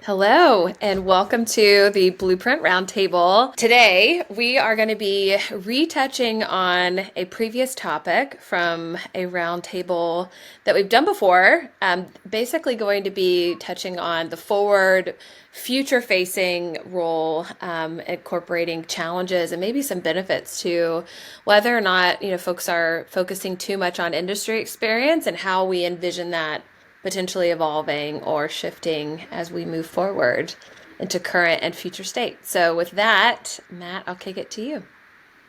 Hello, and welcome to the Blueprint Roundtable. Today, we are going to be retouching on a previous topic from a roundtable that we've done before. Basically, going to be touching on the forward, future facing role, incorporating challenges and maybe some benefits to whether or not, folks are focusing too much on industry experience and how we envision that potentially evolving or shifting as we move forward into current and future state. So, with that, Matt, I'll kick it to you.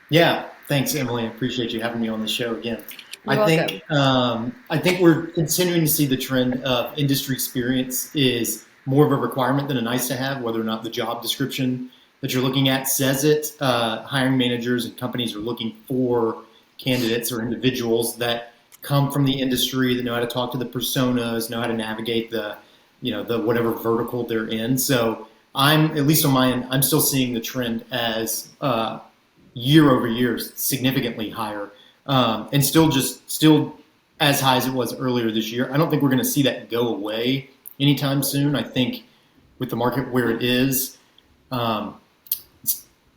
Yeah, thanks, Emily. I appreciate you having me on the show again. I You're think welcome. um, I think we're continuing to see the trend of industry experience is more of a requirement than a nice to have, whether or not the job description that you're looking at says it. Hiring managers and companies are looking for candidates or individuals that come from the industry that know how to talk to the personas, know how to navigate the whatever vertical they're in. So I'm at least on my end, I'm still seeing the trend as year over year significantly higher, and still as high as it was earlier this year. I don't think we're going to see that go away anytime soon. I think with the market where it is, um,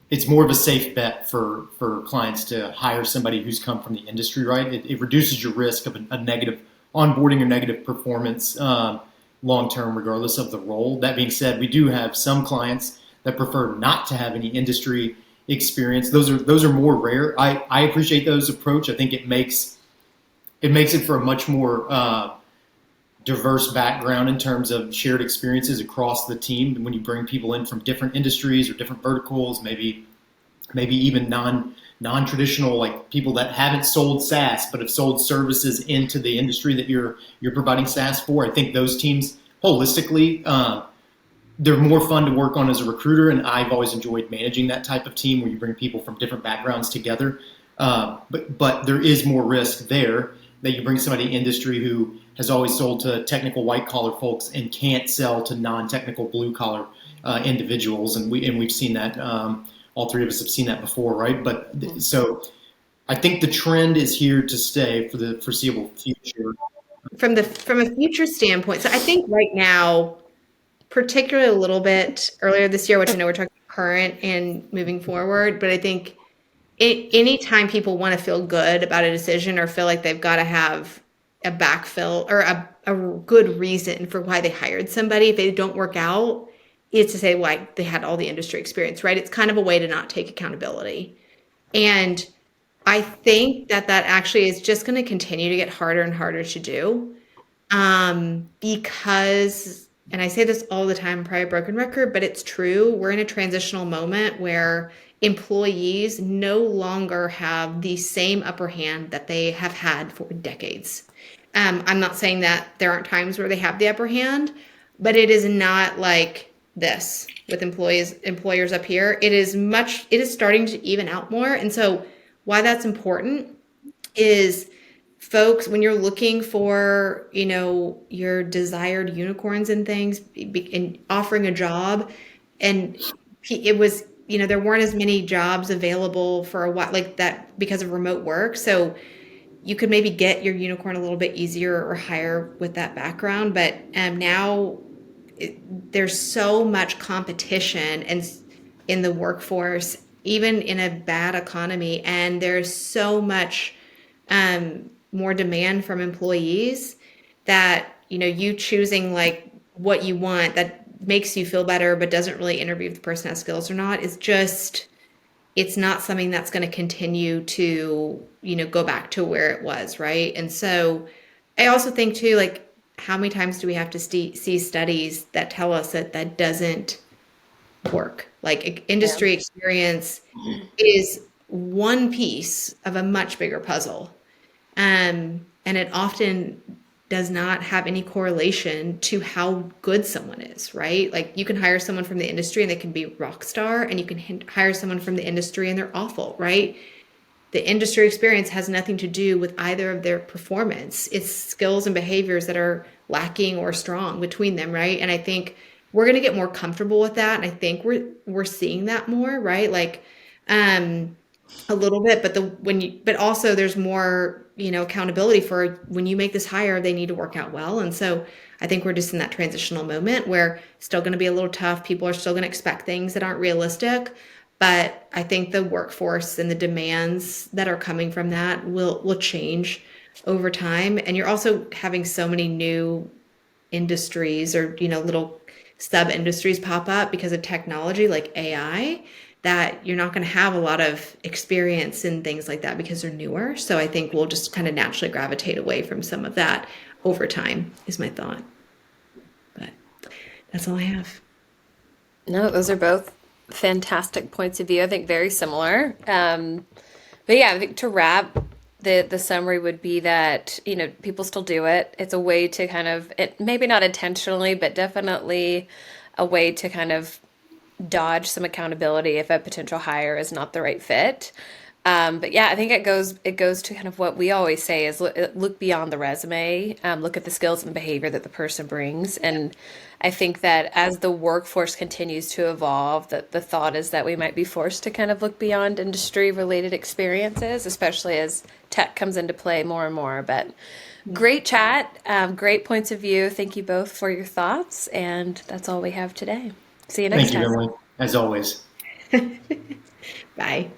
it's more of a safe bet for clients to hire somebody who's come from the industry, right? It reduces your risk of a negative onboarding or negative performance long term, regardless of the role. That being said, we do have some clients that prefer not to have any industry experience. Those are more rare. I appreciate those approach. I think it makes it for a much more diverse background in terms of shared experiences across the team. When you bring people in from different industries or different verticals, maybe even non-traditional, like people that haven't sold SaaS but have sold services into the industry that you're providing SaaS for. I think those teams holistically, they're more fun to work on as a recruiter, and I've always enjoyed managing that type of team where you bring people from different backgrounds together. But there is more risk there that you bring somebody industry who has always sold to technical white collar folks and can't sell to non-technical blue collar individuals, and we've seen that. All three of us have seen that before, right? But so I think the trend is here to stay for the foreseeable future. From a future standpoint, so I think right now, particularly a little bit earlier this year, which I know we're talking current and moving forward, but I think anytime people want to feel good about a decision or feel like they've got to have a backfill or a good reason for why they hired somebody, if they don't work out, it's to say why they had all the industry experience, right? It's kind of a way to not take accountability. And I think that that actually is just going to continue to get harder and harder to do, because, and I say this all the time, probably a broken record, but it's true. We're in a transitional moment where employees no longer have the same upper hand that they have had for decades. I'm not saying that there aren't times where they have the upper hand, but it is not like this with employers up here. It is starting to even out more. And so why that's important is folks, when you're looking for, your desired unicorns and things and offering a job, and it was, there weren't as many jobs available for a while like that because of remote work. So you could maybe get your unicorn a little bit easier or higher with that background. But now there's so much competition and in the workforce, even in a bad economy, and there's so much more demand from employees that you choosing like what you want that makes you feel better but doesn't really interview if the person has skills or not is just, it's not something that's going to continue to go back to where it was, right? And so I also think too, like, how many times do we have to see studies that tell us that that doesn't work? Like Yeah. industry experience is one piece of a much bigger puzzle. And it often does not have any correlation to how good someone is, right? Like you can hire someone from the industry and they can be rock star, and you can hire someone from the industry and they're awful, right? The industry experience has nothing to do with either of their performance. It's skills and behaviors that are lacking or strong between them, right? And I think we're going to get more comfortable with that, and I think we're seeing that more, right? Like, a little bit, but but also there's more, accountability for when you make this hire, they need to work out well. And so I think we're just in that transitional moment where it's still going to be a little tough. People are still going to expect things that aren't realistic. But I think the workforce and the demands that are coming from that will change over time. And you're also having so many new industries or little sub industries pop up because of technology like AI, that you're not going to have a lot of experience in things like that because they're newer. So I think we'll just kind of naturally gravitate away from some of that over time, is my thought. But that's all I have. No, those are both fantastic points of view. I think very similar. But yeah, I think to wrap, the summary would be that, people still do it. It's a way to kind of, it maybe not intentionally, but definitely a way to kind of dodge some accountability if a potential hire is not the right fit. But yeah, I think it goes to kind of what we always say is look beyond the resume, look at the skills and behavior that the person brings. And I think that as the workforce continues to evolve, that the thought is that we might be forced to kind of look beyond industry related experiences, especially as tech comes into play more and more. But great chat, great points of view. Thank you both for your thoughts, and that's all we have today. See you next Thank you, time. Emily, as always. Bye.